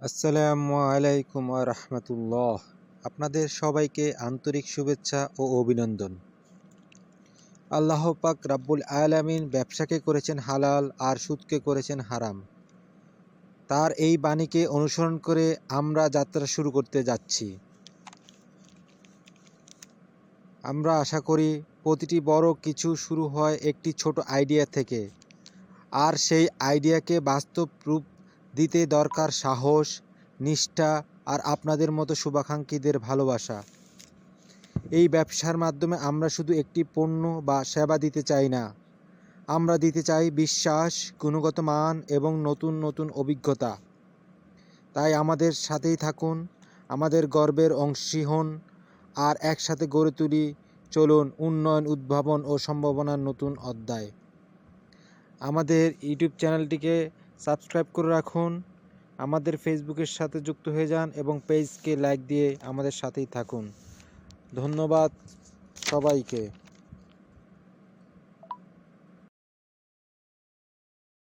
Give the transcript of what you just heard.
আসসালামু আলাইকুম ওয়া রাহমাতুল্লাহ। আপনাদের সবাইকে আন্তরিক শুভেচ্ছা ও অভিনন্দন। আল্লাহ পাক রাব্বুল আলামিন ব্যবসাকে করেছেন হালাল আর সুদকে করেছেন হারাম। তার এই বাণীকে অনুসরণ করে আমরা যাত্রা শুরু করতে যাচ্ছি। আমরা আশা করি প্রতিটি বড় কিছু শুরু হয় একটি ছোট আইডিয়া থেকে, আর সেই আইডিয়াকে বাস্তব রূপ দিতে দরকার সাহস, নিষ্ঠা আর আপনাদের মতো শুভাকাঙ্ক্ষীদের ভালোবাসা। এই ব্যবসার মাধ্যমে আমরা শুধু একটি পণ্য বা সেবা দিতে চাই না, আমরা দিতে চাই বিশ্বাস, গুণগত মান এবং নতুন নতুন অভিজ্ঞতা। তাই আমাদের সাথেই থাকুন, আমাদের গর্বের অংশী হন, আর একসাথে গড়ে তুলি চলুন উন্নয়ন, উদ্ভাবন ও সম্ভাবনার নতুন অধ্যায়। আমাদের ইউটিউব চ্যানেলটিকে সাবস্ক্রাইব করে রাখুন, আমাদের ফেসবুকের সাথে যুক্ত হয়ে যান এবং পেজকে লাইক দিয়ে আমাদের সাথেই থাকুন। ধন্যবাদ সবাইকে।